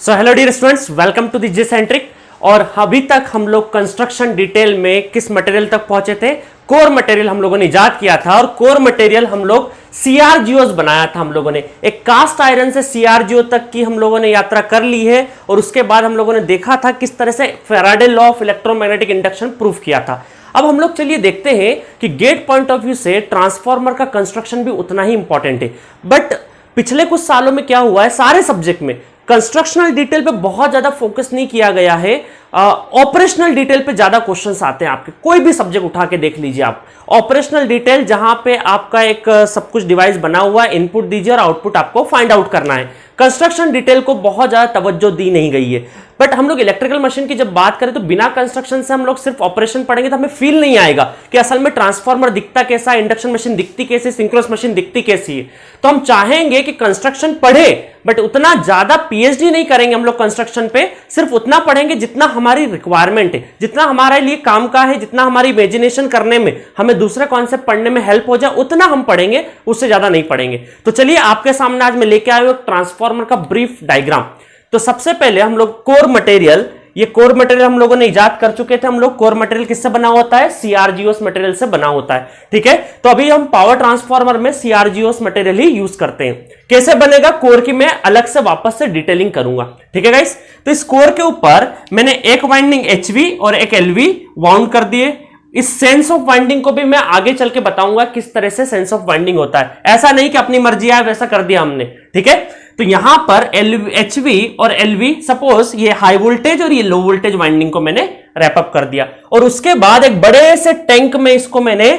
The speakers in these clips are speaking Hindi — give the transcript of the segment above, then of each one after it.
So hello dear students, welcome to the जेसेंट्रिक। और अभी तक हम लोग कंस्ट्रक्शन डिटेल में किस मटेरियल तक पहुंचे थे? कोर मटेरियल हम लोगों ने इजाद किया था और कोर मटेरियल हम लोग सीआरजीओस बनाया था। हम लोगों ने एक कास्ट आयरन से सीआरजीओ तक की हम लोगों ने यात्रा कर ली है और उसके बाद हम लोगों ने देखा था किस तरह से Faraday law of electromagnetic induction proof किया था। अब हम लोग चलिए देखते हैं कि गेट पॉइंट ऑफ व्यू से ट्रांसफार्मर का कंस्ट्रक्शन भी उतना ही इंपॉर्टेंट है। बट पिछले कुछ सालों में क्या हुआ है, सारे सब्जेक्ट में कंस्ट्रक्शनल डिटेल पे बहुत ज्यादा फोकस नहीं किया गया है। ऑपरेशनल डिटेल पे ज्यादा क्वेश्चंस आते हैं। आपके कोई भी सब्जेक्ट उठा के देख लीजिए आप, ऑपरेशनल डिटेल जहां पे आपका एक सब कुछ डिवाइस बना हुआ है, इनपुट दीजिए और आउटपुट आपको फाइंड आउट करना है। कंस्ट्रक्शन डिटेल को बहुत ज्यादा तवज्जो दी नहीं गई है। बट हम लोग इलेक्ट्रिकल मशीन की जब बात करें तो बिना कंस्ट्रक्शन से हम लोग सिर्फ ऑपरेशन पढ़ेंगे तो हमें फील नहीं आएगा कि असल में ट्रांसफार्मर दिखता कैसा है, इंडक्शन मशीन दिखती कैसी, सिंक्रोनस मशीन दिखती कैसी है। तो हम चाहेंगे कि कंस्ट्रक्शन पढ़े बट उतना ज्यादा पीएचडी नहीं करेंगे हम लोग कंस्ट्रक्शन पे, सिर्फ उतना पढ़ेंगे जितना हमारी रिक्वायरमेंट है, जितना हमारे लिए काम का है, जितना हमारी इमेजिनेशन करने में हमें दूसरे कॉन्सेप्ट पढ़ने में हेल्प हो जाए उतना हम पढ़ेंगे, उससे ज्यादा नहीं पढ़ेंगे। तो चलिए आपके सामने आज मैं लेके आया हूं ट्रांसफार्मर का ब्रीफ डायग्राम। तो सबसे पहले हम लोग कोर मटेरियल, ये कोर मटेरियल हम लोगों ने इजाद कर चुके थे। हम लोग कोर मटेरियल किससे बना होता है? सीआरजीओस मटेरियल से बना होता है। ठीक है, तो अभी हम पावर ट्रांसफार्मर में सीआरजीओस मटेरियल ही यूज करते हैं। कैसे बनेगा कोर की मैं अलग से वापस से डिटेलिंग करूंगा। ठीक है गाइस, तो इस कोर के ऊपर मैंने एक वाइंडिंग एचवी और एक एलवी वाउंड कर दिए। इस सेंस ऑफ वाइंडिंग को भी मैं आगे चल के बताऊंगा किस तरह से सेंस ऑफ वाइंडिंग होता है। ऐसा नहीं कि अपनी मर्जी आए वैसा कर दिया हमने। ठीक है, तो यहां पर एचवी और एलवी, सपोज ये हाई वोल्टेज और ये लो वोल्टेज वाइंडिंग को मैंने रैपअप कर दिया और उसके बाद एक बड़े से टैंक में इसको मैंने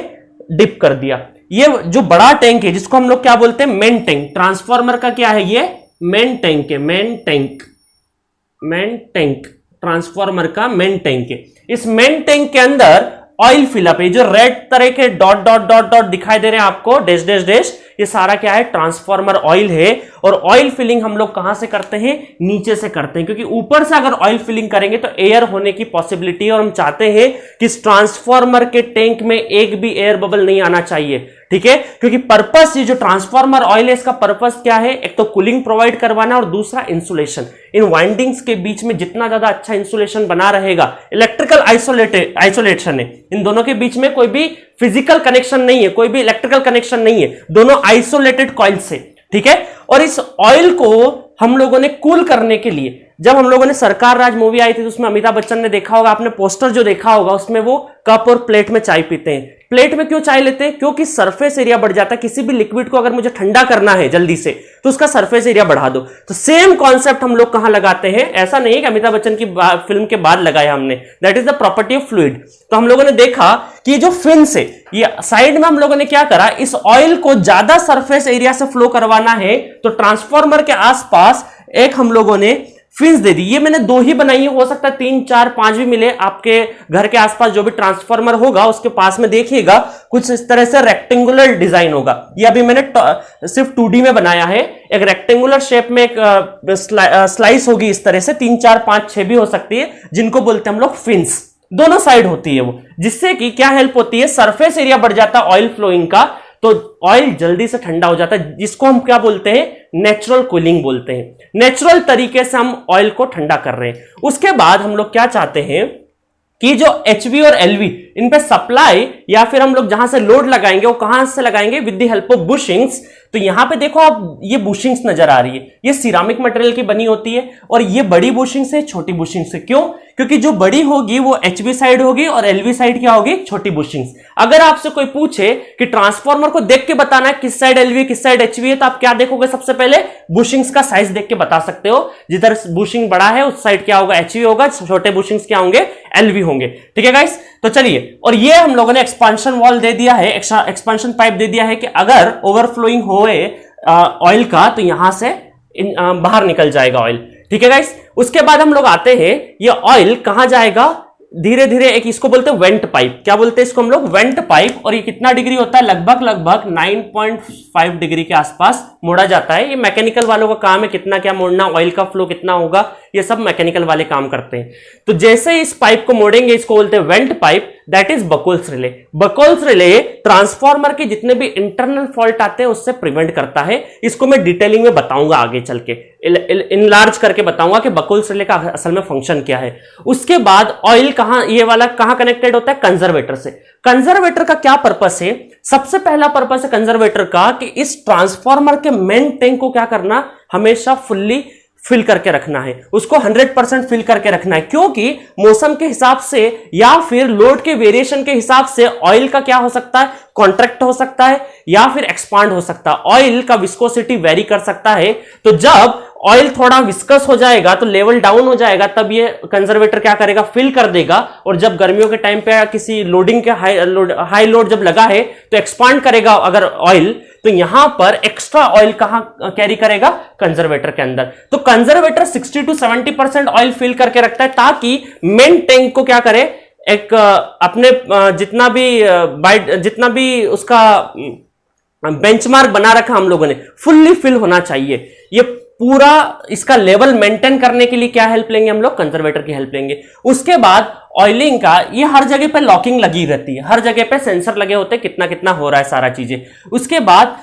डिप कर दिया। ये जो बड़ा टैंक है जिसको हम लोग क्या बोलते हैं? Main tank. ट्रांसफार्मर का क्या है? ये मेन टैंक है। मेन टैंक ट्रांसफार्मर का मेन टैंक है। इस मेन टैंक के अंदर ऑयल फिलअप है। जो रेड तरह के डॉट डॉट डॉट डॉट दिखाई दे रहे हैं आपको, डैश डैश डैश, ये सारा क्या है? ट्रांसफार्मर ऑयल है। और ऑयल फिलिंग हम लोग कहां से करते हैं? नीचे से करते हैं, क्योंकि ऊपर से अगर ऑयल फिलिंग करेंगे तो एयर होने की पॉसिबिलिटी है और हम चाहते हैं कि इस ट्रांसफार्मर के टैंक में एक भी एयर बबल नहीं आना चाहिए। ठीक है, क्योंकि पर्पस, ये जो ट्रांसफार्मर ऑयल है इसका पर्पस क्या है? एक तो कूलिंग प्रोवाइड करवाना और दूसरा इंसुलेशन। इन वाइंडिंग्स के बीच में जितना ज्यादा अच्छा इंसुलेशन बना रहेगा, इलेक्ट्रिकल आइसोलेशन है, इन दोनों के बीच में कोई भी फिजिकल कनेक्शन नहीं है, कोई भी इलेक्ट्रिकल कनेक्शन नहीं है, दोनों आइसोलेटेड कॉइल से। ठीक है, और इस ऑयल को हम लोगों ने कूल करने के लिए, जब हम लोगों ने सरकार राज मूवी आई थी तो उसमें अमिताभ बच्चन ने देखा होगा, आपने पोस्टर जो देखा होगा उसमें वो कप और प्लेट में चाय पीते हैं। प्लेट में क्यों चाय लेते हैं? क्योंकि सरफेस एरिया बढ़ जाता है। किसी भी लिक्विड को अगर मुझे ठंडा करना है जल्दी से तो उसका सरफेस एरिया बढ़ा दो। तो सेम कॉन्सेप्ट हम लोग कहां लगाते हैं? ऐसा नहीं है कि अमिताभ बच्चन की फिल्म के बाद लगाया हमने, that is the property of fluid. तो हम लोगों ने देखा कि जो फिन्स है, ये साइड में हम लोगों ने क्या करा, इस ऑयल को ज्यादा सरफेस एरिया से फ्लो करवाना है तो ट्रांसफार्मर के आसपास एक हम लोगों ने फिन्स दे दी। ये मैंने दो ही बनाई है, हो सकता है 3, 4, 5 भी मिले। आपके घर के आसपास जो भी ट्रांसफार्मर होगा उसके पास में देखिएगा कुछ इस तरह से रेक्टेंगुलर डिजाइन होगा। ये अभी मैंने सिर्फ 2D में बनाया है। एक रेक्टेंगुलर शेप में एक स्लाइस होगी इस तरह से, 3, 4, 5, 6 भी हो सकती है, जिनको बोलते हैं हम लोग फिन्स। दोनों साइड होती है वो, जिससे कि क्या हेल्प होती है? सरफेस एरिया बढ़ जाता है ऑयल फ्लोइंग का, तो ऑयल जल्दी से ठंडा हो जाता है, जिसको हम क्या बोलते हैं? नेचुरल कूलिंग बोलते हैं। नेचुरल तरीके से हम ऑयल को ठंडा कर रहे हैं। उसके बाद हम लोग क्या चाहते हैं कि जो एचवी और एलवी, इन पे सप्लाई या फिर हम लोग जहां से लोड लगाएंगे वो कहां से लगाएंगे? With the help of bushings. तो यहां पे देखो आप, ये बुशिंग्स नजर आ रही है, ये सिरामिक मटेरियल की बनी होती है और ये बड़ी बुशिंग्स है, छोटी बुशिंग्स है। क्यों? क्योंकि जो बड़ी होगी वो एचवी साइड होगी और एलवी साइड क्या होगी? छोटी बुशिंग्स। अगर आपसे कोई पूछे कि ट्रांसफार्मर को देख के बताना है किस साइड एलवी किस साइड एचवी है, तो आप क्या देखोगे? सबसे पहले बुशिंग्स का साइज देख के बता सकते हो। जिधर बुशिंग बड़ा है उस साइड क्या होगा? एचवी होगा, छोटे बुशिंग्स क्या होंगे? एलवी होंगे। ठीक है गाइस, तो चलिए, और ये हम लोगों ने एक्सपांशन वॉल दे दिया है, एक्सपांशन पाइप दे दिया है कि अगर ओवरफ्लोइंग होए ऑयल का तो यहां से बाहर निकल जाएगा ऑयल। ठीक है गाइस, उसके बाद हम लोग आते हैं, ये ऑयल कहां जाएगा? धीरे धीरे एक इसको बोलते हैं वेंट पाइप। क्या बोलते हैं इसको हम लोग? Went pipe. और ये कितना डिग्री होता है? लगभग 9.5 डिग्री के आसपास मोड़ा जाता है। ये मैकेनिकल वालों का काम है, कितना क्या मोड़ना, ऑयल का फ्लो कितना होगा ये सब मैकेनिकल वाले काम करते हैं। तो जैसे इस पाइप को मोड़ेंगे, इसको बोलते हैं vent pipe, that is Buchholz relay. Buchholz relay transformer के जितने भी इंटरनल फॉल्ट आते हैं उससे प्रिवेंट करता है। इसको मैं डिटेलिंग में बताऊंगा आगे चल के, इनलार्ज करके बताऊंगा कि बकोल्स रिले का असल में फंक्शन क्या है। उसके बाद ऑयल कहां, ये वाला कहां कनेक्टेड होता है, कंजर्वेटर से। कंजर्वेटर का क्या पर्पस है? सबसे पहला पर्पस है कंजर्वेटर का कि इस ट्रांसफार्मर के मेन टैंक को क्या करना, हमेशा फुल्ली फिल करके रखना है, उसको 100% फिल करके रखना है, क्योंकि मौसम के हिसाब से या फिर लोड के वेरिएशन के हिसाब से ऑयल का क्या हो सकता है, कॉन्ट्रैक्ट हो सकता है या फिर एक्सपांड हो सकता है। ऑयल का विस्कोसिटी वेरी कर सकता है। तो जब ऑयल थोड़ा विस्कस हो जाएगा तो लेवल डाउन हो जाएगा, तब ये कंजर्वेटर क्या करेगा, फिल कर देगा। और जब गर्मियों के टाइम पे किसी लोडिंग के हाई लोड जब लगा है तो एक्सपांड करेगा अगर ऑयल, तो यहां पर एक्स्ट्रा ऑयल कहां कैरी करेगा, कंजर्वेटर के अंदर। तो कंजर्वेटर 60 to 70% ऑयल फिल करके रखता है ताकि मेन टैंक को क्या करे, एक अपने जितना भी उसका बेंचमार्क बना रखा हम लोगों ने, फुल्ली फिल होना चाहिए। ये पूरा इसका लेवल मेंटेन करने के लिए क्या हेल्प लेंगे हम लोग, कंजर्वेटर की हेल्प लेंगे। उसके बाद ऑयलिंग का, ये हर जगह पे लॉकिंग लगी रहती है, हर जगह पे सेंसर लगे होते हैं कितना कितना हो रहा है सारा चीजें। उसके बाद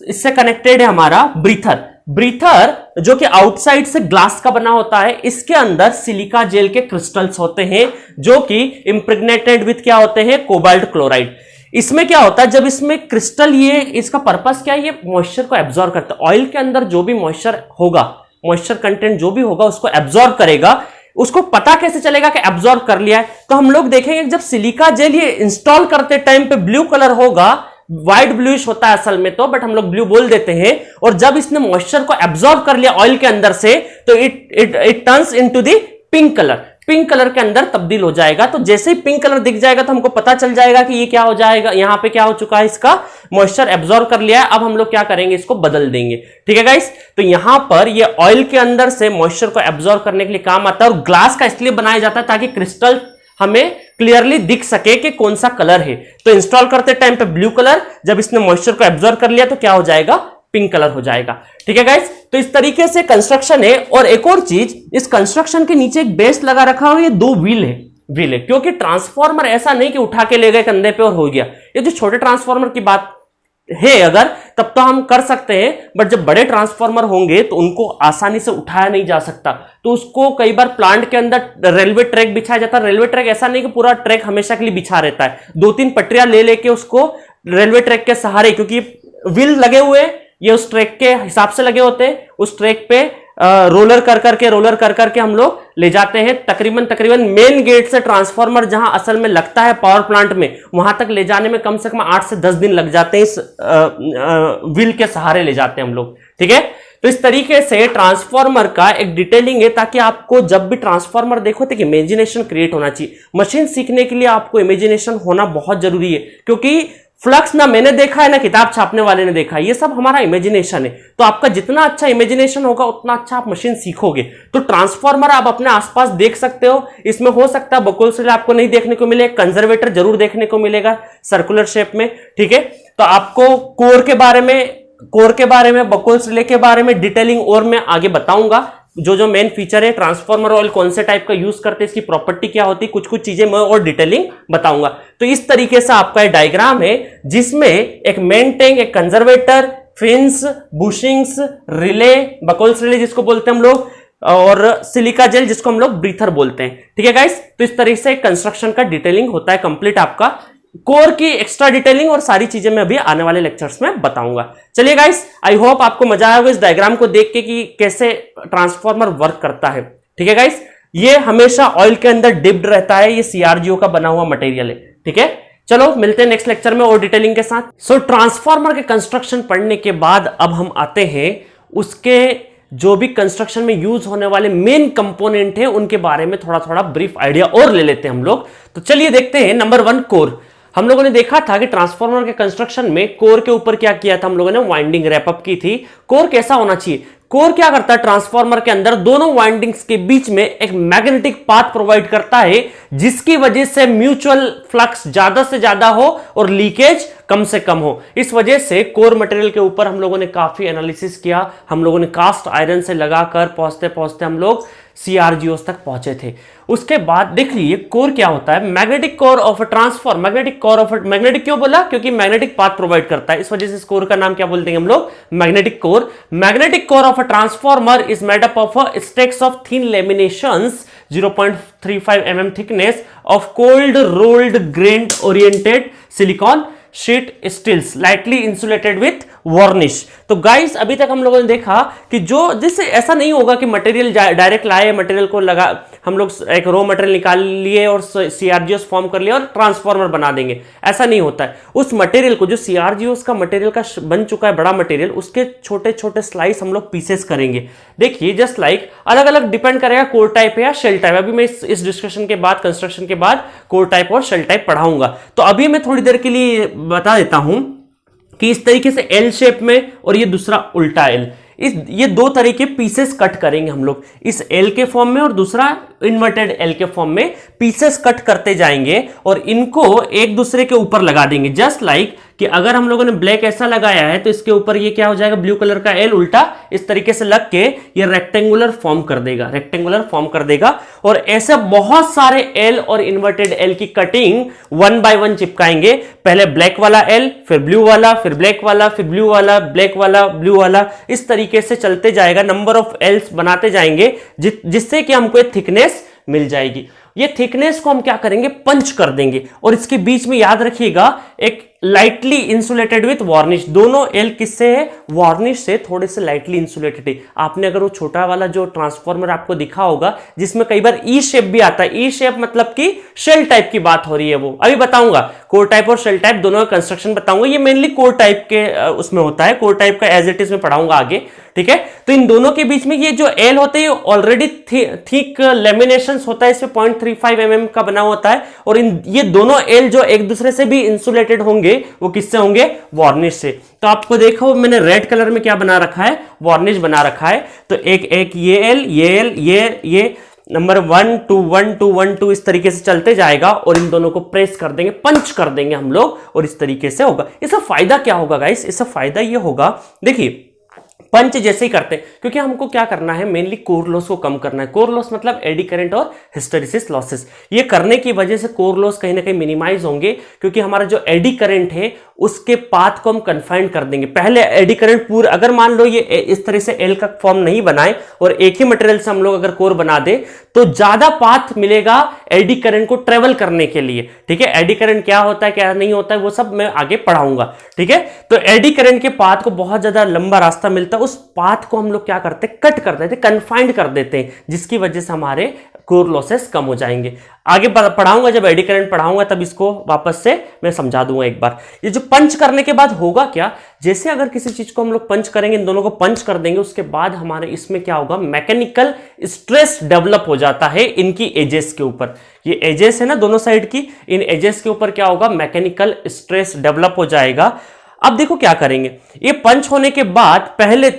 इससे कनेक्टेड है हमारा ब्रीथर। ब्रीथर जो कि आउटसाइड से ग्लास का बना होता है, इसके अंदर सिलिका जेल के क्रिस्टल्स होते हैं जो कि इंप्रेग्नेटेड विथ क्या होते हैं, कोबाल्ट क्लोराइड। इसमें क्या होता है, जब इसमें क्रिस्टल, ये इसका पर्पस क्या है, ये मॉइस्चर को एब्जॉर्ब करता है। ऑयल के अंदर जो भी मॉइस्चर होगा, मॉइस्चर कंटेंट जो भी होगा उसको एब्जॉर्ब करेगा। उसको पता कैसे चलेगा कि एब्जॉर्ब कर लिया है, तो हम लोग देखेंगे जब सिलिका जेल ये इंस्टॉल करते टाइम पे ब्लू कलर होगा, व्हाइट ब्लूइश होता है असल में तो, बट हम लोग ब्लू बोल देते हैं। और जब इसने मॉइस्चर को एब्जॉर्ब कर लिया ऑयल के अंदर से, तो it turns into the pink colour, pink colour के अंदर तब्दील हो जाएगा। तो जैसे ही पिंक कलर दिख जाएगा तो हमको पता चल जाएगा कि ये क्या हो जाएगा, यहां पे क्या हो चुका है, इसका मॉइस्चर एब्जॉर्ब कर लिया है। अब हम लोग क्या करेंगे, इसको बदल देंगे। ठीक है गाइस, तो यहां पर ये ऑयल के अंदर से मॉइस्चर को एब्जॉर्ब करने के लिए काम आता है। और ग्लास का इसलिए बनाया जाता है ताकि क्रिस्टल हमें क्लियरली दिख सके कि कौन सा कलर है। तो इंस्टॉल करते टाइम पे ब्लू कलर, जब इसने मॉइस्चर को एब्जॉर्ब कर लिया तो क्या हो जाएगा, पिंक कलर हो जाएगा। ठीक है गाइस, तो इस तरीके से कंस्ट्रक्शन है। और एक और चीज, इस कंस्ट्रक्शन के नीचे एक बेस लगा रखा हो, ये 2 व्हील है, क्योंकि ट्रांसफार्मर ऐसा नहीं कि उठा के ले गए कंधे पे और हो गया। ये जो छोटे ट्रांसफार्मर की बात है अगर, तब तो हम कर सकते हैं, बट जब बड़े ट्रांसफार्मर होंगे तो उनको आसानी से उठाया नहीं जा सकता। तो उसको कई बार प्लांट के अंदर रेलवे ट्रैक बिछाया जाता है। रेलवे ट्रैक ऐसा नहीं कि पूरा ट्रैक हमेशा के लिए बिछा रहता है, 2-3 पटरियां ले लेके उसको रेलवे ट्रैक के सहारे, क्योंकि व्हील लगे हुए, ये उस ट्रैक के हिसाब से लगे होते हैं, उस ट्रैक पे रोलर कर करके हम लोग ले जाते हैं। तकरीबन मेन गेट से ट्रांसफार्मर जहां असल में लगता है पावर प्लांट में, वहां तक ले जाने में कम से कम 8 से 10 दिन लग जाते हैं। इस व्हील के सहारे ले जाते हैं हम लोग। ठीक है, तो इस तरीके से ट्रांसफार्मर का एक डिटेलिंग है, ताकि आपको जब भी ट्रांसफार्मर देखो तो इमेजिनेशन क्रिएट होना चाहिए। मशीन सीखने के लिए आपको इमेजिनेशन होना बहुत जरूरी है, क्योंकि फ्लक्स ना मैंने देखा है ना किताब छापने वाले ने देखा है, ये सब हमारा इमेजिनेशन है। तो आपका जितना अच्छा इमेजिनेशन होगा उतना अच्छा आप मशीन सीखोगे। तो ट्रांसफार्मर आप अपने आसपास देख सकते हो, इसमें हो सकता है बकोल्स रिले आपको नहीं देखने को मिले, कंजर्वेटर जरूर देखने को मिलेगा सर्कुलर शेप में। ठीक है, तो आपको कोर के बारे में बकोल्स रिले के बारे में डिटेलिंग और मैं आगे बताऊंगा। जो मेन फीचर है, ट्रांसफार्मर ऑयल कौन से टाइप का यूज करते हैं, इसकी प्रॉपर्टी क्या होती है, कुछ चीजें मैं और डिटेलिंग बताऊंगा। तो इस तरीके से आपका डायग्राम है जिसमें एक मेन टैंक, एक conservator, fins, bushings, relay, Buchholz relay जिसको बोलते हैं हम लोग, और सिलिका जेल जिसको हम लोग ब्रीथर बोलते हैं। ठीक है गाइस, तो इस तरीके से कंस्ट्रक्शन का डिटेलिंग होता है कंप्लीट आपका। कोर की एक्स्ट्रा डिटेलिंग और सारी चीजें मैं अभी आने वाले लेक्चर्स में बताऊंगा। चलिए गाइस, आई होप आपको मजा आया होगा इस डायग्राम को देख के कि कैसे ट्रांसफार्मर वर्क करता है। ठीक है गाइस, ये हमेशा ऑयल के अंदर डिप्ड रहता है, ये CRGO का बना हुआ मटेरियल है। ठीक है, चलो मिलते हैं नेक्स्ट लेक्चर में और डिटेलिंग के साथ। सो ट्रांसफार्मर के कंस्ट्रक्शन पढ़ने के बाद अब हम आते हैं उसके जो भी कंस्ट्रक्शन में यूज होने वाले मेन कंपोनेंट है उनके बारे में थोड़ा ब्रीफ आइडिया और ले लेते हैं हम लोग। तो चलिए देखते हैं। Number 1, core. हम लोगों ने देखा था कि ट्रांसफार्मर के कंस्ट्रक्शन में कोर के ऊपर क्या किया था, हम लोगों ने वाइंडिंग रैप अप की थी। कोर कैसा होना चाहिए? कोर क्या करता है, ट्रांसफार्मर के अंदर दोनों वाइंडिंग्स के बीच में एक मैग्नेटिक पाथ प्रोवाइड करता है, जिसकी वजह से म्यूचुअल फ्लक्स ज्यादा से ज्यादा हो और लीकेज कम से कम हो। इस वजह से कोर मटेरियल के ऊपर हम लोगों ने काफी एनालिसिस किया, हम लोगों ने कास्ट आयरन से लगाकर पहुंचते पहुंचते हम लोग CRGOs तक पहुंचे थे। उसके बाद देख लीजिए कोर क्या होता है, magnetic core of a transformer. Magnetic क्यों बोला, क्योंकि मैग्नेटिक पाथ प्रोवाइड करता है, इस वजह से इस कोर का नाम क्या बोलते हैं हम लोग, magnetic core. Magnetic core of a transformer is made up of stacks of thin laminations 0.35 mm thickness of cold rolled grained oriented silicon sheet steels lightly insulated with varnish. तो गाइस अभी तक हम लोगों ने देखा कि जो जिससे ऐसा नहीं होगा कि मटेरियल डायरेक्ट लाए, मटेरियल को लगा, हम लोग एक रॉ मटेरियल निकाल लिए और CRGOs फॉर्म कर लिया और ट्रांसफार्मर बना देंगे, ऐसा नहीं होता है। उस मटेरियल को जो CRGOs का मटेरियल का बन चुका है बड़ा मटेरियल, उसके छोटे छोटे स्लाइस हम लोग पीसेस करेंगे। देखिए जस्ट लाइक अलग अलग डिपेंड करेगा कोर टाइप है या शेल टाइप। अभी मैं इस डिस्कशन के बाद, कंस्ट्रक्शन के बाद कोर टाइप और शेल टाइप पढ़ाऊंगा। तो अभी मैं थोड़ी देर के लिए बता देता हूं कि इस तरीके से एल शेप में और ये दूसरा उल्टा एल, ये दो तरीके पीसेस कट करेंगे हम लोग, इस एल के फॉर्म में और दूसरा इन्वर्टेड एल के फॉर्म में पीसेस कट करते जाएंगे और इनको एक दूसरे के ऊपर लगा देंगे। जस्ट लाइक कि अगर हम लोगों ने ब्लैक ऐसा लगाया है तो इसके ऊपर ये क्या हो जाएगा, ब्लू कलर का एल उल्टा इस तरीके से लग के ये रेक्टेंगुलर फॉर्म कर देगा। और ऐसे बहुत सारे एल और इन्वर्टेड एल की कटिंग 1 बाय 1 चिपकाएंगे। पहले ब्लैक वाला एल, फिर ब्लू वाला, फिर ब्लैक वाला, फिर ब्लू वाला, ब्लैक वाला, ब्लू वाला, इस तरीके से चलते जाएगा। नंबर ऑफ एल्स बनाते जाएंगे जिससे कि हमको एक थिकनेस मिल जाएगी। ये थिकनेस को हम क्या करेंगे, पंच कर देंगे और इसके बीच में याद रखिएगा एक लाइटली इंसुलेटेड विथ वार्निश। दोनों एल किससे है, वार्निश से थोड़े से लाइटली इंसुलेटेड है। आपने अगर वो छोटा वाला जो ट्रांसफार्मर आपको दिखा होगा जिसमें कई बार ई शेप भी आता है, ई शेप मतलब कि शेल टाइप की बात हो रही है, वो अभी बताऊंगा। कोर टाइप और शेल टाइप दोनों का कंस्ट्रक्शन बताऊंगा। ये मेनली कोर टाइप के उसमें होता है, कोर टाइप का एज इट इज में पढ़ाऊंगा आगे, ठीक है। तो इन दोनों के बीच में ये जो एल होते हैं ऑलरेडी थिक लेमिनेशन होता है, इसमें 0.35 mm का बना होता है और ये दोनों एल जो एक दूसरे से भी इंसुलेटेड होंगे वो किससे होंगे, वार्निश से। तो आपको देखो मैंने रेड कलर में क्या बना रखा है, वार्निश बना रखा है। तो एक ये एल, ये नंबर 1 2 1 2 1 2 इस तरीके से चलते जाएगा और इन दोनों को प्रेस कर देंगे, पंच कर देंगे हम लोग और इस तरीके से होगा। इसका फायदा क्या होगा गाइस, इसका फायदा ये होगा, देखिए पंच जैसे ही करते हैं, क्योंकि हमको क्या करना है, मेनली कोर लॉस को कम करना है। कोर लॉस मतलब एडी करंट और हिस्टेरिसिस लॉसेस। ये करने की वजह से कोर लॉस कहीं ना कहीं मिनिमाइज होंगे, क्योंकि हमारा जो एडी करंट है उसके पाथ को हम कन्फाइंड कर देंगे। पहले एडी करंट पूरा, अगर मान लो ये इस तरह से एल का फॉर्म नहीं बनाए और एक ही मटेरियल से हम लोग अगर कोर बना दे तो ज्यादा पाथ मिलेगा एडी करंट को ट्रेवल करने के लिए, ठीक है। एडी करंट क्या होता है क्या नहीं होता है वो सब मैं आगे पढ़ाऊंगा, ठीक है। तो एडी करंट के पाथ को बहुत ज्यादा लंबा रास्ता मिलता है, उस पाथ को हम लोग क्या करते हैं, कट कर देते हैं, कन्फाइंड कर देते हैं, जिसकी वजह से हमारे कोर लॉसेस कम हो जाएंगे। आगे पढ़ाऊंगा, जब एडी करंट पढ़ाऊंगा तब इसको वापस से मैं समझा दूंगा एक बार। ये जो पंच करने के बाद होगा क्या, जैसे अगर किसी चीज को हम लोग पंच करेंगे, इन दोनों को पंच कर देंगे, उसके बाद हमारे इसमें क्या होगा, मैकेनिकल स्ट्रेस डेवलप हो जाता है इनकी एजेस के ऊपर। ये एजेस है ना दोनों साइड की, इन एजेस के ऊपर क्या होगा, मैकेनिकल स्ट्रेस डेवलप हो जाएगा। अब देखो क्या करेंगे, ये पंच होने के बाद पहले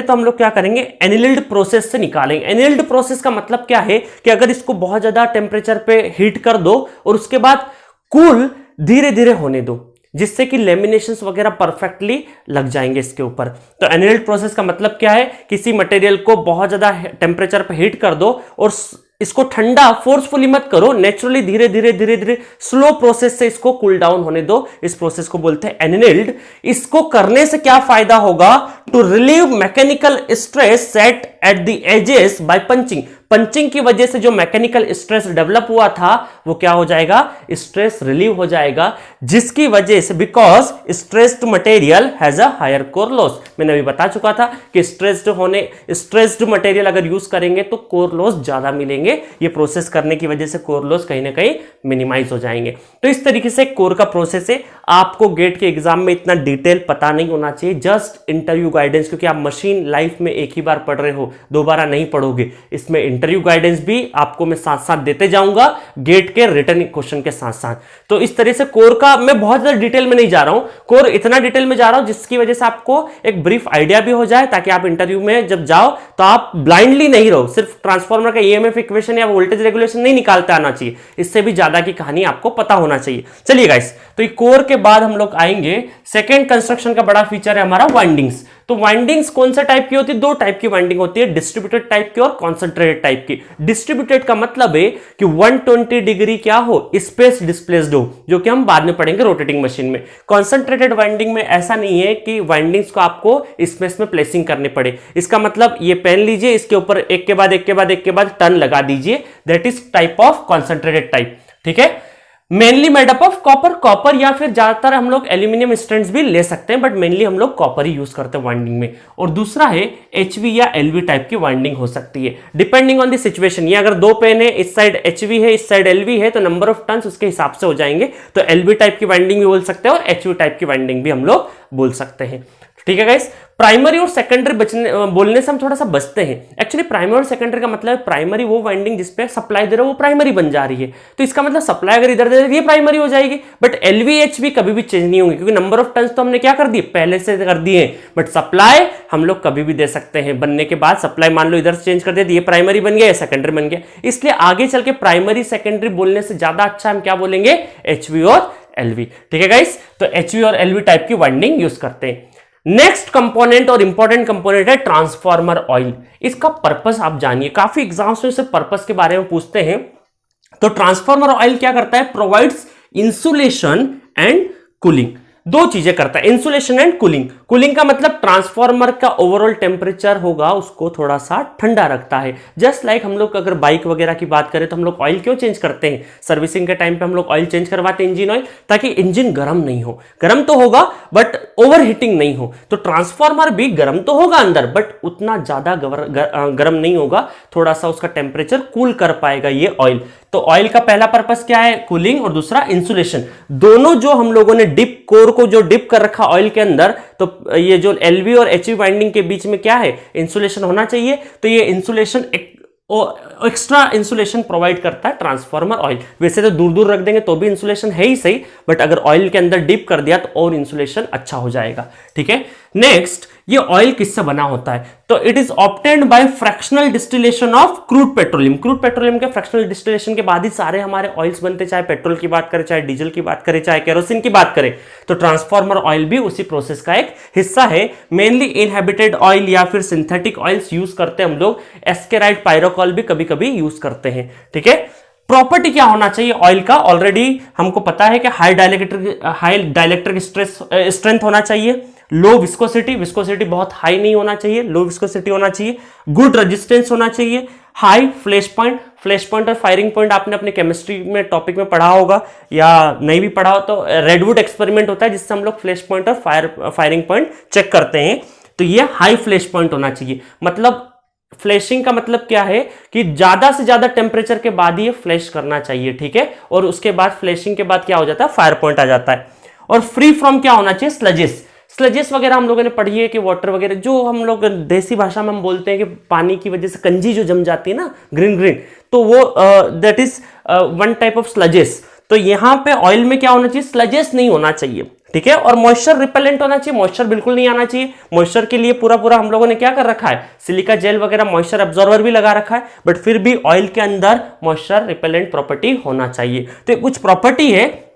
तो हम लोग क्या करेंगे, एनिल्ड प्रोसेस से निकालेंगे। एनिल्ड प्रोसेस का मतलब क्या है कि अगर इसको बहुत ज्यादा टेम्परेचर पे हीट कर दो और उसके बाद कूल धीरे धीरे होने दो, जिससे कि लेमिनेशंस वगैरह परफेक्टली लग जाएंगे इसके ऊपर। तो एनिल्ड प्रोसेस का मतलब क्या है, किसी मटेरियल को बहुत ज्यादा टेम्परेचर पे हीट कर दो और इसको ठंडा फोर्सफुली मत करो, नेचुरली धीरे धीरे स्लो प्रोसेस से इसको कूल डाउन होने दो। इस प्रोसेस को बोलते हैं एनिल्ड। इसको करने से क्या फायदा होगा, to relieve mechanical stress set at the edges by punching. Punching की वजह से जो मैकेनिकल स्ट्रेस डेवलप हुआ था वो क्या हो जाएगा, स्ट्रेस रिलीव हो जाएगा, जिसकी वजह से because stressed material has a higher core loss. मैंने अभी बता चुका था कि स्ट्रेस्ड मटेरियल अगर यूज करेंगे तो कोर लॉस ज्यादा मिलेंगे। ये प्रोसेस करने की वजह से कोर लॉस कहीं ना कहीं मिनिमाइज हो जाएंगे। तो इस तरीके से कोर का प्रोसेस है। आपको गेट के एग्जाम में इतना डिटेल पता नहीं होना चाहिए, जस्ट इंटरव्यू गाइडेंस, क्योंकि आप मशीन लाइफ में एक ही बार पढ़ रहे हो, को, दोबारा नहीं पढ़ोगे। इसमें इंटरव्यू गाइडेंस भी आपको मैं साथ साथ देते जाऊंगा, गेट के रिटर्न क्वेश्चन के साथ साथ। तो इस तरह से कोर का मैं बहुत ज्यादा डिटेल में नहीं जा रहा हूं, कोर इतना डिटेल में जा रहा हूं जिसकी वजह से आपको एक ब्रीफ आइडिया भी हो जाए, ताकि आप इंटरव्यू में जब जाओ तो आप ब्लाइंडली नहीं रहो, सिर्फ ट्रांसफार्मर का ईएमएफ इक्वेशन या वोल्टेज रेगुलेशन नहीं निकालते आना चाहिए, इससे भी ज्यादा की कहानी आपको पता होना चाहिए। चलिए गाइस, तो ये कोर के बाद हम लोग आएंगे सेकेंड कंस्ट्रक्शन का बड़ा फीचर है हमारा वाइंडिंग्स। तो वाइंडिंग्स कौन सा टाइप की होती है? दो टाइप की वाइंडिंग होती है, डिस्ट्रीब्यूटेड टाइप की और कॉन्सेंट्रेटेड टाइप की। डिस्ट्रीब्यूटेड का मतलब है कि 120 डिग्री क्या हो, स्पेस डिस्प्लेस्ड हो, जो कि हम बाद में पढ़ेंगे रोटेटिंग मशीन में। कॉन्सेंट्रेटेड वाइंडिंग में ऐसा नहीं है कि वाइंडिंग्स को आपको स्पेस में प्लेसिंग करनी पड़े। इसका मतलब ये पेन लीजिए, इसके ऊपर एक के बाद एक के बाद एक के बाद टर्न लगा दीजिए, that is type of concentrated type. ठीक है, mainly made up of copper या फिर ज्यादातर हम लोग एल्यूमिनियम स्ट्रैंड्स भी ले सकते हैं, बट मेनली हम लोग कॉपर ही यूज करते हैं वाइंडिंग में। और दूसरा है एचवी या एलवी टाइप की वाइंडिंग हो सकती है, डिपेंडिंग ऑन द सिचुएशन। ये अगर दो पेन है, इस साइड एचवी है, इस साइड एलवी है, तो नंबर ऑफ टर्न्स उसके हिसाब से हो जाएंगे। तो एलवी टाइप की वाइंडिंग भी बोल सकते हैं और एचवी टाइप की वाइंडिंग भी हम लोग बोल सकते हैं। ठीक है गाइस, प्राइमरी और सेकेंडरी बोलने से हम थोड़ा सा बचते हैं। एक्चुअली प्राइमरी और सेकेंडरी का मतलब है प्राइमरी वो वाइंडिंग जिसपे सप्लाई दे रहे हो वो प्राइमरी बन जा रही है, तो इसका मतलब सप्लाई अगर इधर दे रही है ये प्राइमरी हो जाएगी। बट एलवीएचवी कभी भी चेंज नहीं होंगे, क्योंकि नंबर ऑफ टन्स तो हमने क्या कर दिए, पहले से कर दिए। बट सप्लाई हम लोग कभी भी दे सकते हैं, बनने के बाद सप्लाई मान लो इधर से चेंज कर दिया, ये प्राइमरी बन गया या सेकेंडरी बन गया। इसलिए आगे चल के प्राइमरी सेकेंडरी बोलने से ज्यादा अच्छा हम क्या बोलेंगे, एचवी और एलवी। ठीक है गाइस, तो एचवी और एलवी टाइप की वाइंडिंग यूज करते हैं। नेक्स्ट कंपोनेंट और इंपॉर्टेंट कंपोनेंट है ट्रांसफार्मर ऑयल। इसका पर्पस आप जानिए, काफी एग्जाम्स में इसे पर्पस के बारे में पूछते हैं। तो ट्रांसफार्मर ऑयल क्या करता है, प्रोवाइड्स इंसुलेशन एंड कूलिंग। दो चीजें करता है, इंसुलेशन एंड कूलिंग। कूलिंग का मतलब ट्रांसफार्मर का ओवरऑल टेम्परेचर होगा उसको थोड़ा सा ठंडा रखता है। जस्ट लाइक हम लोग अगर बाइक वगैरह की बात करें तो हम लोग ऑयल क्यों चेंज करते हैं, सर्विसिंग के टाइम पे हम लोग ऑयल चेंज करवाते हैं, इंजन ऑयल, ताकि इंजन गर्म नहीं हो। गर्म तो होगा बट ओवर हीटिंग नहीं हो। तो ट्रांसफार्मर भी गर्म तो होगा अंदर, बट उतना ज्यादा गर्म नहीं होगा, थोड़ा सा उसका टेम्परेचर कूल कर पाएगा ये ऑयल। तो ऑयल का पहला पर्पस क्या है, कूलिंग, और दूसरा इंसुलेशन। दोनों जो हम लोगों ने डिप कोर को जो डिप कर रखा ऑयल के अंदर, तो ये जो एलवी और एचवी वाइंडिंग के बीच में क्या है, इंसुलेशन होना चाहिए। तो ये इंसुलेशन एक्स्ट्रा इंसुलेशन प्रोवाइड करता है ट्रांसफार्मर ऑयल। वैसे तो दूर दूर रख देंगे तो भी इंसुलेशन है ही सही, बट अगर ऑयल के अंदर डिप कर दिया तो और इंसुलेशन अच्छा हो जाएगा। ठीक है, नेक्स्ट, ये ऑयल किससे बना होता है, तो it is obtained by fractional distillation of crude petroleum. Crude petroleum के फ्रैक्शनल डिस्टिलेशन के बाद ही सारे हमारे ऑयल्स बनते, चाहे पेट्रोल की बात करें, चाहे डीजल की बात करें, चाहे केरोसिन की बात करें। तो ट्रांसफार्मर ऑयल भी उसी प्रोसेस का एक हिस्सा है। मेनली इनहेबिटेड ऑयल या फिर सिंथेटिक ऑयल्स यूज करते हैं हम लोग, एस्केराइड पायरोकॉल भी कभी कभी यूज करते हैं। ठीक है, प्रॉपर्टी क्या होना चाहिए ऑयल का, ऑलरेडी हमको पता है कि हाई डाइलेक्ट्रिक स्ट्रेंथ होना चाहिए, लो विस्कोसिटी, विस्कोसिटी बहुत हाई नहीं होना चाहिए, लो विस्कोसिटी होना चाहिए, गुड रेजिस्टेंस होना चाहिए, हाई फ्लैश पॉइंट और फायरिंग पॉइंट आपने अपने केमिस्ट्री में टॉपिक में पढ़ा होगा, या नहीं भी पढ़ा हो तो रेडवुड एक्सपेरिमेंट होता है जिससे हम लोग फ्लैश पॉइंट और फायरिंग पॉइंट चेक करते हैं। तो ये हाई फ्लैश पॉइंट होना चाहिए। मतलब फ्लैशिंग का मतलब क्या है कि ज्यादा से ज्यादा टेम्परेचर के बाद ही ये फ्लैश करना चाहिए। ठीक है, और उसके बाद फ्लैशिंग के बाद क्या हो जाता है, फायर पॉइंट आ जाता है। और फ्री फ्रॉम क्या होना चाहिए, स्लजेस वगैरह हम लोगों ने पढ़ी है कि वाटर वगैरह, जो हम लोग देसी भाषा में हम बोलते हैं कि पानी की वजह से कंजी जो जम जाती है ना, ग्रीन, तो वो that is one type of sludges. तो यहां पे ऑयल में क्या होना चाहिए, स्लजेस नहीं होना चाहिए। ठीक है, और मॉइस्चर रिपेलेंट होना चाहिए, मॉइस्चर बिल्कुल नहीं आना चाहिए। मॉइस्चर के लिए पूरा हम लोगों ने क्या कर रखा है, सिलिका जेल वगैरह मॉइस्चर एब्जॉर्बर भी लगा रखा है, बट फिर भी ऑयल के अंदर मॉइस्चर रिपेलेंट प्रॉपर्टी होना चाहिए। तो कुछ प्रॉपर्टी है,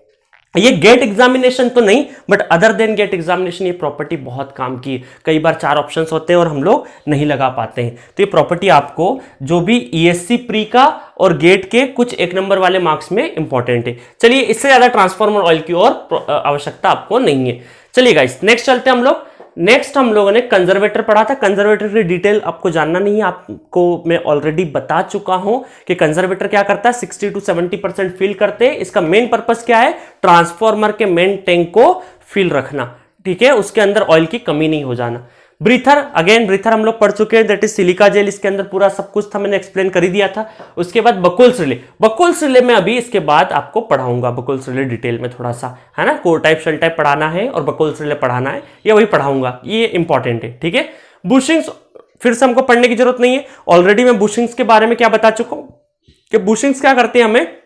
ये गेट एग्जामिनेशन तो नहीं, but other than GATE examination ये प्रॉपर्टी बहुत काम की है। कई बार 4 ऑप्शंस होते हैं और हम लोग नहीं लगा पाते हैं। तो ये प्रॉपर्टी आपको जो भी ईएससी प्री का और गेट के कुछ 1 नंबर वाले मार्क्स में इंपॉर्टेंट है। चलिए, इससे ज्यादा ट्रांसफार्मर ऑयल की और आवश्यकता आपको नहीं है। चलिए गाइस, नेक्स्ट चलते हैं हम लोग। नेक्स्ट हम लोगों ने कंजर्वेटर पढ़ा था। कंजर्वेटर की डिटेल आपको जानना नहीं है, आपको मैं ऑलरेडी बता चुका हूं कि कंजर्वेटर क्या करता है, 60 to 70% फिल करते हैं। इसका मेन पर्पस क्या है, ट्रांसफार्मर के मेन टैंक को फिल रखना। ठीक है, उसके अंदर ऑयल की कमी नहीं हो जाना। ब्रीथर, अगेन ब्रीथर हम लोग पढ़ चुके हैं, दैट इज सिलिका जेल। इसके अंदर पूरा सब कुछ था, मैंने एक्सप्लेन कर ही दिया था। उसके बाद बकुल्स रिले में अभी इसके बाद आपको पढ़ाऊंगा, बकुल्स रिले डिटेल में थोड़ा सा, है ना। कोर टाइप शेल टाइप पढ़ाना है और बकुल्स रिले पढ़ाना है, ये वही पढ़ाऊंगा, ये इंपॉर्टेंट है। ठीक है, बुशिंग्स फिर से हमको पढ़ने की जरूरत नहीं है, ऑलरेडी मैं बुशिंग्स के बारे में क्या बता चुका हूं कि बुशिंग्स क्या करते हैं हमें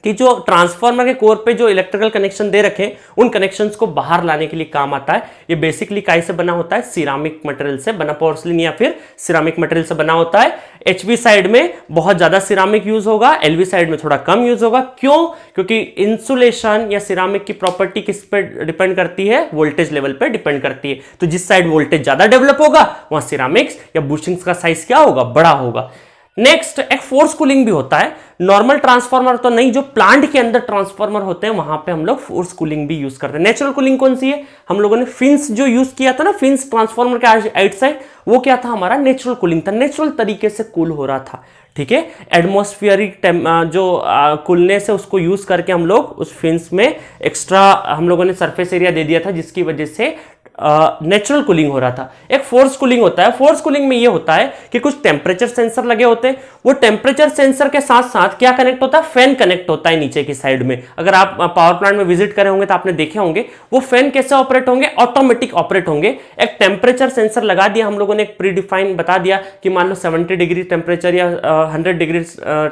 कि जो ट्रांसफार्मर के कोर पे जो इलेक्ट्रिकल कनेक्शन दे रखे उन कनेक्शंस को बाहर लाने के लिए काम आता है। ये बेसिकली काई से बना होता है, सिरामिक मटेरियल से बना, पोर्सलिन या फिर सिरामिक मटेरियल से बना होता है। एचवी साइड में बहुत ज्यादा सिरामिक यूज होगा, एलवी साइड में थोड़ा कम यूज होगा। क्यों? क्योंकि इंसुलेशन या सिरामिक की प्रॉपर्टी किस पे डिपेंड करती है? वोल्टेज लेवल पे डिपेंड करती है। तो जिस साइड वोल्टेज ज्यादा डेवलप होगा वहां सिरामिक्स या बुशिंग्स का साइज क्या होगा? बड़ा होगा। नेक्स्ट एक फोर्स कूलिंग भी होता है। नॉर्मल ट्रांसफार्मर तो नहीं, जो प्लांट के अंदर ट्रांसफार्मर होते हैं वहां पे हम लोग फोर्स कूलिंग भी यूज करते हैं। नेचुरल कूलिंग कौन सी है? हम लोगों ने फिंस जो यूज किया था ना, फिंस ट्रांसफार्मर के आउटसाइड, वो क्या था? हमारा नेचुरल कूलिंग था, नेचुरल तरीके से कूल हो रहा था। ठीक है, एटमॉस्फेरिक जो कूलनेस है उसको यूज करके हम लोग उस फिंस में एक्स्ट्रा हम लोगों ने सरफेस एरिया दे दिया था, जिसकी वजह से नेचुरल कूलिंग हो रहा था। एक फोर्स कूलिंग होता है। फोर्स कूलिंग में ये होता है कि कुछ टेम्परेचर सेंसर लगे होते हैं, वो टेम्परेचर सेंसर के साथ साथ क्या कनेक्ट होता है? फैन कनेक्ट होता है नीचे की साइड में। अगर आप पावर प्लांट में विजिट करे होंगे तो आपने देखे होंगे वो फैन कैसे ऑपरेट होंगे? ऑटोमेटिक ऑपरेट होंगे। एक टेम्परेचर सेंसर लगा दिया हम लोगों ने, एक प्री डिफाइन बता दिया कि मान लो 70 डिग्री टेम्परेचर या 100 डिग्री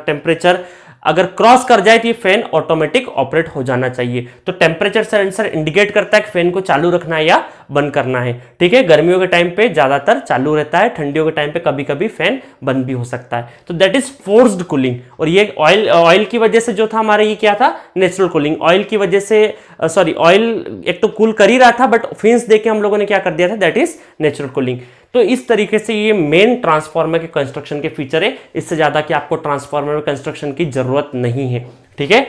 टेम्परेचर अगर क्रॉस कर जाए तो ये फैन ऑटोमेटिक ऑपरेट हो जाना चाहिए। तो टेम्परेचर सेंसर इंडिकेट करता है कि फैन को चालू रखना है या बंद करना है। ठीक है, गर्मियों के टाइम पे ज्यादातर चालू रहता है, ठंडियों के टाइम पे कभी कभी फैन बंद भी हो सकता है। तो दैट इज फोर्स्ड कूलिंग। और ये ऑयल की वजह से जो था हमारा, ये क्या था? Natural cooling. ऑयल की वजह से ऑयल एक तो कूल कर ही रहा था, बट फिंस देके हम लोगों ने क्या कर दिया था? That is natural cooling. तो इस तरीके से ये मेन ट्रांसफार्मर के कंस्ट्रक्शन के फीचर है। इससे ज्यादा कि आपको ट्रांसफार्मर में कंस्ट्रक्शन की जरूरत नहीं है। ठीक है,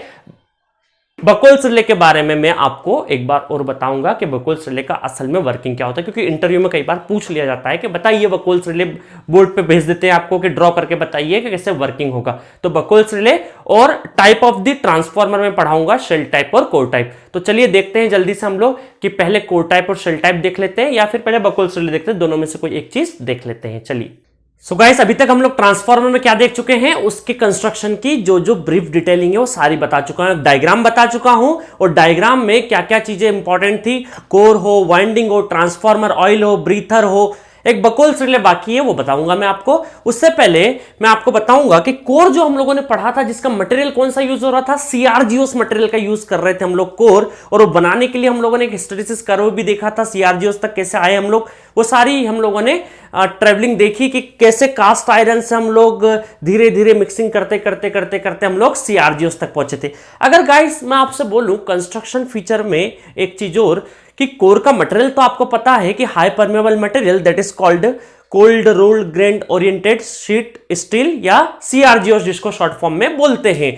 बकोल्स रिले के बारे में मैं आपको एक बार और बताऊंगा कि बकोल्स रिले का असल में वर्किंग क्या होता है, क्योंकि इंटरव्यू में कई बार पूछ लिया जाता है कि बताइए, बकोल्स रिले बोर्ड पे भेज देते हैं आपको कि ड्रॉ करके बताइए कि कैसे वर्किंग होगा। तो बकोल्स रिले और टाइप ऑफ द ट्रांसफार्मर में पढ़ाऊंगा, शेल टाइप और कोर टाइप। तो चलिए देखते हैं जल्दी से हम लोग कि पहले कोर टाइप और शेल टाइप देख लेते हैं या फिर पहले बकोल्स रिले देखते हैं, दोनों में से कोई एक चीज देख लेते हैं। चलिए, सो गाइस, अभी तक हम लोग ट्रांसफार्मर में क्या देख चुके हैं? उसके कंस्ट्रक्शन की जो ब्रीफ डिटेलिंग है वो सारी बता चुका हूं, डायग्राम बता चुका हूं। और डायग्राम में क्या क्या चीजें इंपॉर्टेंट थी, कोर हो, वाइंडिंग हो, ट्रांसफार्मर ऑयल हो, ब्रीथर हो, एक बकोल्स रिले बाकी है, वो बताऊंगा मैं आपको। उससे पहले मैं आपको बताऊंगा कि कोर जो हम लोगों ने पढ़ा था, जिसका मटेरियल कौन सा यूज हो रहा था? सीआरजीओस मटेरियल का यूज कर रहे थे हम लोग कोर, और वो बनाने के लिए हम लोगों ने एक हिस्टैरिसीस कर्व भी देखा था, सीआरजीओस तक कैसे आए हम लोग, वो सारी हम लोगों ने ट्रेवलिंग देखी कि कैसे कास्ट आयरन से हम लोग धीरे धीरे मिक्सिंग करते करते करते करते हम लोग सीआरजीओस तक पहुंचे थे। अगर गाइस मैं आपसे बोलूं कंस्ट्रक्शन फीचर में एक चीज और, कि कोर का मटेरियल तो आपको पता है कि high permeable material, that is called cold rolled grain oriented sheet steel या सीआरजीओस, जिसको शॉर्ट फॉर्म में बोलते हैं।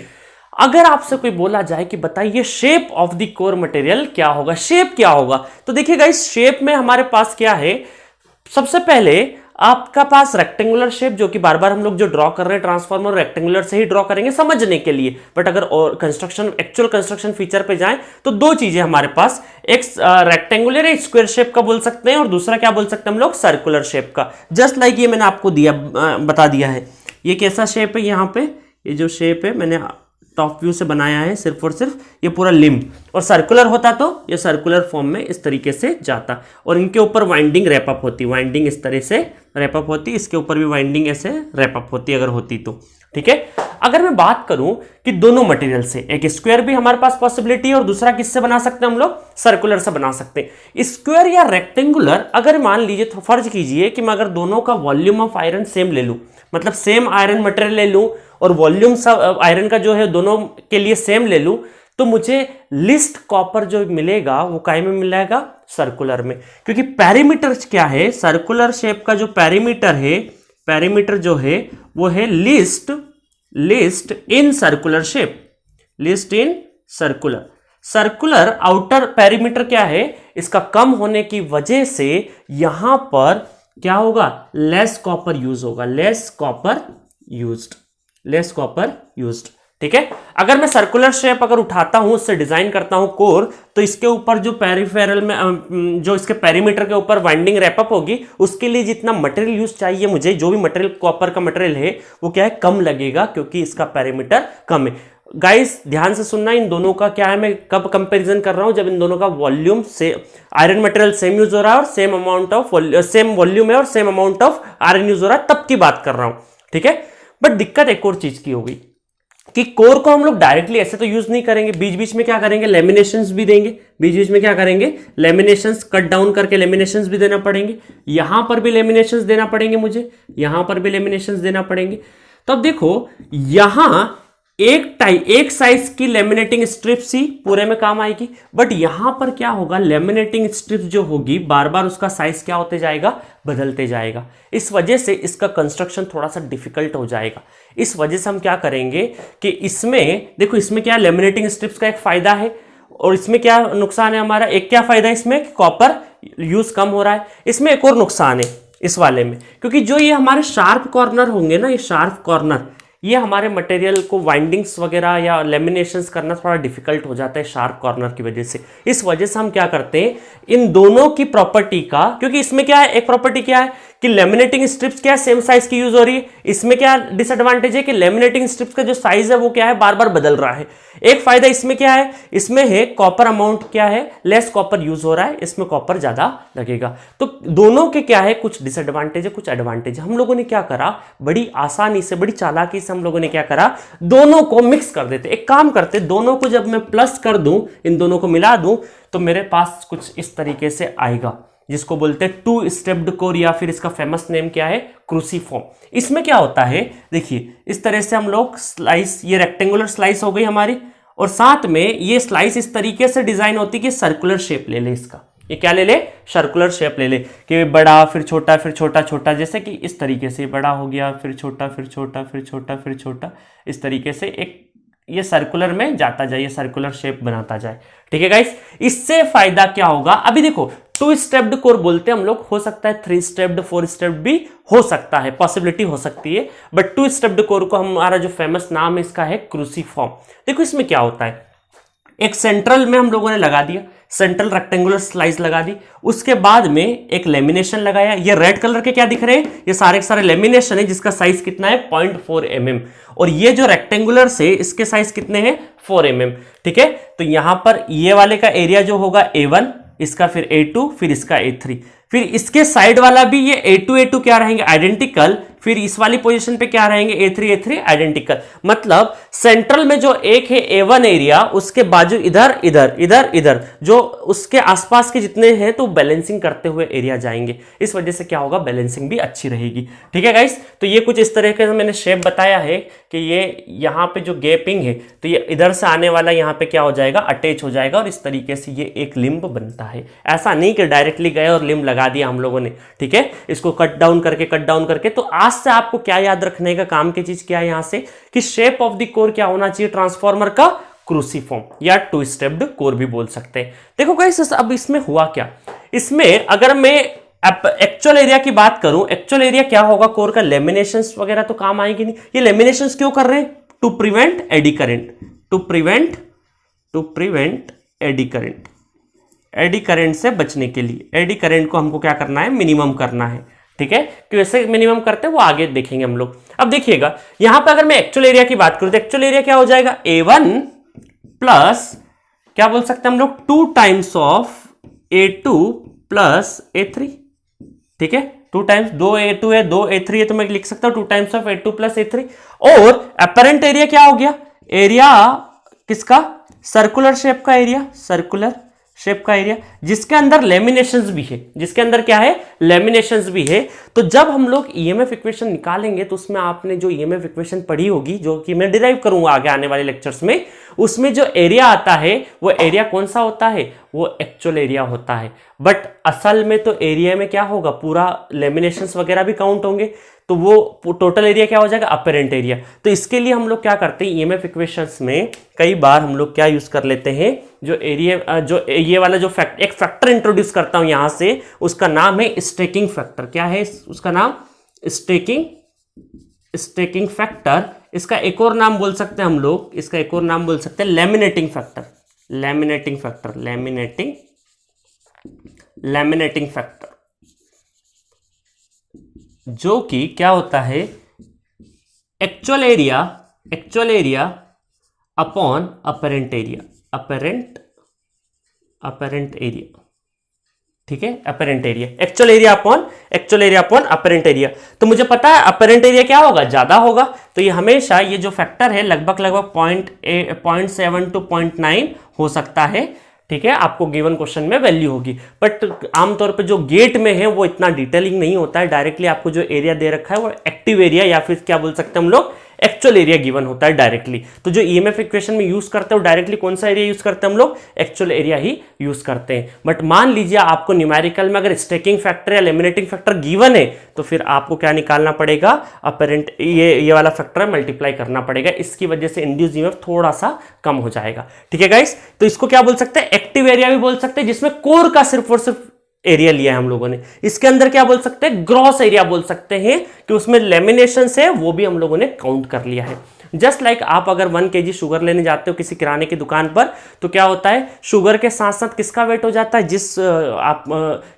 अगर आपसे कोई बोला जाए कि बताइए shape of the core material क्या होगा, शेप क्या होगा, तो देखिए गाइस, शेप में हमारे पास क्या है? सबसे पहले आपका पास रेक्टेंगुलर शेप, जो कि बार बार हम लोग जो ड्रॉ कर रहे हैं ट्रांसफार्मर, रेक्टेंगुलर से ही ड्रॉ करेंगे समझने के लिए। बट अगर और कंस्ट्रक्शन, एक्चुअल कंस्ट्रक्शन फीचर पे जाएं तो दो चीजें हमारे पास, एक रेक्टेंगुलर या स्क्वायर शेप का बोल सकते हैं, और दूसरा क्या बोल सकते हैं हम लोग? सर्कुलर शेप का। जस्ट लाइक ये मैंने आपको बता दिया है। ये कैसा शेप है? यहाँ पे ये जो शेप है मैंने टॉप व्यू से बनाया है, सिर्फ और सिर्फ ये पूरा लिम्ब, और सर्कुलर होता तो ये सर्कुलर फॉर्म में इस तरीके से जाता, और इनके ऊपर वाइंडिंग रैपअप होती, वाइंडिंग इस तरह से रैपअप होती, इसके ऊपर भी वाइंडिंग ऐसे रैपअप होती अगर होती तो। ठीक है, अगर मैं बात करूं कि दोनों मटेरियल से, एक स्क्वायर भी हमारे पास पॉसिबिलिटी है और दूसरा किससे बना सकते हैं हम लोग? सर्कुलर से बना सकते हैं। स्क्वायर या रेक्टेंगुलर, अगर मान लीजिए तो फर्ज कीजिए कि मैं अगर दोनों का वॉल्यूम ऑफ आयरन सेम ले लूं, मतलब सेम आयरन मटेरियल ले लूं और वॉल्यूम आयरन का जो है दोनों के लिए सेम ले लूं, तो मुझे लिस्ट कॉपर जो मिलेगा वो काय में मिलेगा? सर्कुलर में। क्योंकि पैरीमीटर क्या है? सर्कुलर शेप का जो पैरीमीटर है, पैरीमीटर जो है वो है list in circular shape, list in circular. Circular outer perimeter क्या है? इसका कम होने की वजह से यहां पर क्या होगा? लेस कॉपर यूज होगा, लेस कॉपर यूज्ड। ठीक है, अगर मैं सर्कुलर शेप अगर उठाता हूं, उससे डिजाइन करता हूं कोर, तो इसके ऊपर जो पेरिफेरल में जो इसके पेरीमीटर के ऊपर वाइंडिंग रैपअप होगी, उसके लिए जितना मटेरियल यूज चाहिए मुझे, जो भी मटेरियल कॉपर का मटेरियल है वो क्या है? कम लगेगा, क्योंकि इसका पेरीमीटर कम है। गाइस ध्यान से सुनना, इन दोनों का क्या है, मैं कब कंपैरिजन कर रहा हूं, जब इन दोनों का वॉल्यूम से आयरन मटेरियल सेम यूज हो रहा है और same amount of same volume है और same amount of iron use हो रहा है, तब की बात कर रहा हूं, ठीक है। बट दिक्कत एक और चीज की होगी कि कोर को हम लोग डायरेक्टली ऐसे तो यूज नहीं करेंगे, बीच बीच में क्या करेंगे, लेमिनेशंस भी देंगे, बीच बीच में क्या करेंगे, लेमिनेशंस, कट डाउन करके लेमिनेशंस भी देना पड़ेंगे, यहां पर भी लेमिनेशंस देना पड़ेंगे मुझे, यहां पर भी लेमिनेशंस देना पड़ेंगे। तो अब देखो यहां एक साइज की लेमिनेटिंग स्ट्रिप्स ही पूरे में काम आएगी, बट यहां पर क्या होगा, लेमिनेटिंग स्ट्रिप्स जो होगी बार बार उसका साइज क्या होते जाएगा, बदलते जाएगा। इस वजह से इसका कंस्ट्रक्शन थोड़ा सा डिफिकल्ट हो जाएगा। इस वजह से हम क्या करेंगे कि इसमें देखो, इसमें क्या लेमिनेटिंग स्ट्रिप्स का एक फायदा है और इसमें क्या नुकसान है हमारा, एक क्या फायदा है इसमें कि कॉपर यूज कम हो रहा है, इसमें एक और नुकसान है इस वाले में, क्योंकि जो ये हमारे शार्प कॉर्नर होंगे ना, ये शार्प कॉर्नर, ये हमारे मटेरियल को वाइंडिंग्स वगैरह या लेमिनेशंस करना थोड़ा डिफिकल्ट हो जाता है शार्प कॉर्नर की वजह से। इस वजह से हम क्या करते हैं, इन दोनों की प्रॉपर्टी का, क्योंकि इसमें क्या है, एक प्रॉपर्टी क्या है कि लेमिनेटिंग स्ट्रिप्स क्या है, सेम साइज की यूज हो रही है। इसमें क्या डिसएडवांटेज है कि लेमिनेटिंग स्ट्रिप्स का जो साइज है वो क्या है, बार बार बदल रहा है। एक फायदा इसमें क्या है, इसमें है कॉपर अमाउंट क्या है, लेस कॉपर यूज हो रहा है, इसमें कॉपर ज्यादा लगेगा। तो दोनों के क्या है, कुछ डिसएडवांटेज है, कुछ एडवांटेज है। हम लोगों ने क्या करा, बड़ी आसानी से, बड़ी चालाकी से हम लोगों ने क्या करा, दोनों को मिक्स कर देते। एक काम करते, दोनों को जब मैं प्लस कर दूं, इन दोनों को मिला दूं, तो मेरे पास कुछ इस तरीके से आएगा, जिसको बोलते हैं टू स्टेप्ड कोर, या फिर इसका फेमस नेम क्या है, क्रूसीफॉर्म। इसमें क्या होता है, देखिए इस तरह से हम लोग स्लाइस, ये रेक्टेंगुलर स्लाइस हो गई हमारी, और साथ में ये स्लाइस इस तरीके से डिजाइन होती है कि सर्कुलर शेप ले ले इसका, ये क्या ले ले, सर्कुलर शेप ले ले, कि बड़ा फिर छोटा फिर छोटा छोटा, जैसे कि इस तरीके से बड़ा हो गया फिर छोटा फिर छोटा फिर छोटा फिर छोटा, इस तरीके से एक ये सर्कुलर में जाता जाए, ये सर्कुलर शेप बनाता जाए, ठीक है गाइस। इससे फायदा क्या होगा, अभी देखो टू स्टेप्ड कोर बोलते हैं हम लोग, हो सकता है थ्री स्टेप्ड, फोर स्टेप्ड भी हो सकता है, पॉसिबिलिटी हो सकती है, बट टू स्टेप्ड कोर को हमारा जो फेमस नाम है इसका है क्रूसीफॉर्म। देखो इसमें क्या होता है, एक सेंट्रल में हम लोगों ने लगा दिया, सेंट्रल रेक्टेंगुलर स्लाइस लगा दी, उसके बाद में एक लेमिनेशन लगाया। ये रेड कलर के क्या दिख रहे हैं, ये सारे के सारे लेमिनेशन है, जिसका साइज कितना है 0.4 mm, और ये जो रेक्टेंगुलर से इसके साइज कितने हैं 4 mm, ठीक है। तो यहां पर ये वाले का एरिया जो होगा A1, इसका फिर A2, फिर इसका A3, फिर इसके साइड वाला भी ये A2 क्या रहेंगे, आइडेंटिकल, फिर इस वाली पोजीशन पे क्या रहेंगे A3 आइडेंटिकल। मतलब सेंट्रल में जो एक है A1 एरिया, उसके बाजू इधर इधर इधर इधर जो उसके आसपास के जितने हैं तो बैलेंसिंग करते हुए एरिया जाएंगे। इस वजह से क्या होगा, बैलेंसिंग भी अच्छी रहेगी, ठीक है गाइस। तो ये कुछ इस तरह से मैंने शेप बताया है कि ये यहाँ पे जो गैपिंग है, तो ये इधर से आने वाला यहाँ पे क्या हो जाएगा, अटैच हो जाएगा, और इस तरीके से ये एक लिम्ब बनता है। ऐसा नहीं कि डायरेक्टली गए और लिम्ब लगा दिया हम लोगों ने, ठीक है। इसको कट डाउन करके तो आज से आपको क्या याद रखने का काम की चीज क्या है यहां से, कि शेप ऑफ द कोर क्या होना चाहिए ट्रांसफार्मर का, क्रूसीफॉर्म या टू स्टेप्ड कोर भी बोल सकते हैं। देखो गाइस अब इसमें हुआ क्या, इसमें अगर मैं एक्चुअल एरिया की बात करूं, एक्चुअल एरिया क्या होगा कोर का, लेमिनेशंस वगैरह तो काम आएंगे नहीं। ये लेमिनेशंस क्यों कर रहे हैं, to prevent eddy current, to prevent eddy current, eddy current से बचने के लिए। एडी करंट को हमको क्या करना है, मिनिमम करना है, ठीक है। कैसे मिनिमम करते हैं वो आगे देखेंगे हम लोग। अब देखिएगा यहां पे अगर मैं एक्चुअल एरिया की बात करूं तो एक्चुअल एरिया क्या हो जाएगा, A1 प्लस क्या बोल सकते हैं हम लोग, 2 times of A2 plus A3, ठीक है। 2 टाइम्स, 2 A2 है 2 A3 है, तो मैं लिख सकता हूं 2 times of A2 plus A3। और अपरेंट एरिया क्या हो गया, एरिया किसका, सर्कुलर शेप का एरिया, सर्कुलर शेप का एरिया, जिसके अंदर लेमिनेशंस भी है, जिसके अंदर क्या है, लेमिनेशंस भी है। तो जब हम लोग ईएमएफ इक्वेशन निकालेंगे तो उसमें आपने जो ईएमएफ इक्वेशन पढ़ी होगी, जो कि मैं डिराइव करूंगा आगे आने वाले लेक्चर्स में, उसमें जो एरिया आता है वो एरिया कौन सा होता है, वो एक्चुअल एरिया होता है। बट असल में तो एरिया में क्या होगा, पूरा लेमिनेशंस वगैरह भी काउंट होंगे, तो वो टोटल एरिया क्या हो जाएगा, अपरेंट एरिया। तो इसके लिए हम लोग क्या करते हैं, ईएमएफ इक्वेशंस में कई बार हम लोग क्या यूज कर लेते हैं, जो एरिया, जो ये वाला जो एक फैक्टर इंट्रोड्यूस करता हूं यहां से, उसका नाम है स्टेकिंग फैक्टर। क्या है उसका नाम, स्टेकिंग फैक्टर। इसका एक और नाम बोल सकते हैं हम लोग, इसका एक और नाम बोल सकते हैं laminating factor, laminating factor, laminating factor, जो कि क्या होता है, actual area upon apparent area, apparent area, ठीक है, apparent area, actual area upon apparent area. तो मुझे पता है अपेरेंट एरिया क्या होगा, ज्यादा होगा, तो ये हमेशा ये जो फैक्टर है लगभग 0.7 to 0.9 हो सकता है, ठीक है, आपको गिवन क्वेश्चन में वैल्यू होगी। बट आमतौर पे जो गेट में है वो इतना डिटेलिंग नहीं होता है, डायरेक्टली आपको जो एरिया दे रखा है वो एक्टिव एरिया या फिर क्या बोल सकते हैं हम लोग, एक्चुअल एरिया गिवन होता है डायरेक्टली। तो जो ईएमएफ इक्वेशन में यूज करते हो डायरेक्टली कौन सा एरिया यूज करते हैं हम लोग, एक्चुअल एरिया ही यूज करते हैं। बट मान लीजिए आपको न्यूमेरिकल में अगर स्टैकिंग फैक्टर या लेमिनेटिंग फैक्टर गिवन है तो फिर आपको क्या निकालना पड़ेगा, अपेरेंट ये वाला फैक्टर मल्टीप्लाई करना पड़ेगा, इसकी वजह से इंड्यूस ईएमएफ थोड़ा सा कम हो जाएगा, ठीक है गाइस। तो इसको क्या बोल सकते हैं, एक्टिव एरिया भी बोल सकते हैं, जिसमें कोर का सिर्फ और सिर्फ एरिया लिया है हम लोगों ने। इसके अंदर क्या बोल सकते हैं, ग्रॉस एरिया बोल सकते हैं, कि उसमें लेमिनेशन से वो भी हम लोगों ने काउंट कर लिया है। जस्ट लाइक आप अगर 1 kg शुगर लेने जाते हो किसी किराने की दुकान पर, तो क्या होता है, शुगर के साथ साथ किसका वेट हो जाता है, जिस आप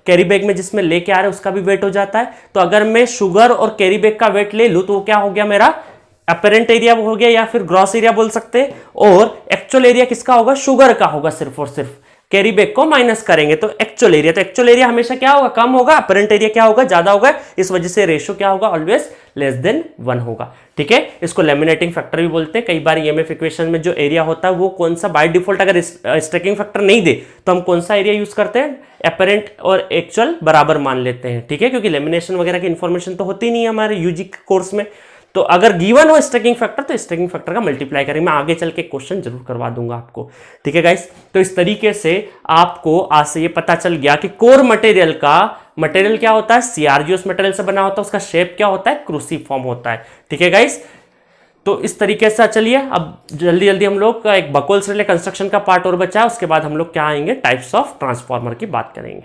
कैरी बैग में जिसमें लेके आ रहे हो उसका भी वेट हो जाता है। तो अगर मैं शुगर और कैरी बैग का वेट ले लूं तो वो क्या हो गया, मेरा अपेरेंट एरिया हो गया या फिर ग्रॉस एरिया बोल सकते हैं। और एक्चुअल एरिया किसका होगा, शुगर का होगा सिर्फ और सिर्फ, कैरी बैग को माइनस करेंगे तो एक्चुअल एरिया, तो एक्चुअल एरिया हमेशा क्या होगा, कम होगा, अपेरेंट एरिया क्या होगा, ज्यादा होगा, इस वजह से रेशियो क्या होगा, ऑलवेज लेस देन 1 होगा, ठीक है। इसको लेमिनेटिंग फैक्टर भी बोलते हैं। कई बार ईएमएफ इक्वेशन में जो एरिया होता है वो कौन सा बाय डिफॉल्ट, अगर स्टैकिंग फैक्टर नहीं दे तो हम कौन सा एरिया यूज करते हैं, अपेरेंट और एक्चुअल बराबर मान लेते हैं, ठीक है, क्योंकि लेमिनेशन वगैरह की इंफॉर्मेशन तो होती नहीं है हमारे यूजी कोर्स में। तो अगर गिवन हो स्टैकिंग फैक्टर तो स्टैकिंग फैक्टर का मल्टीप्लाई करें, मैं आगे चल के क्वेश्चन जरूर करवा दूंगा आपको, ठीक है गाइस। तो इस तरीके से आपको आज से ये पता चल गया कि कोर मटेरियल क्या होता है, सीआरजीओस मटेरियल से बना होता है, उसका शेप क्या होता है, क्रूसीफॉर्म होता है, ठीक है गाइस। तो इस तरीके से चलिए अब जल्दी जल्दी हम लोग एक बकोल्स रिले कंस्ट्रक्शन का पार्ट और बचा है, उसके बाद हम लोग क्या आएंगे, टाइप्स ऑफ ट्रांसफॉर्मर की बात करेंगे।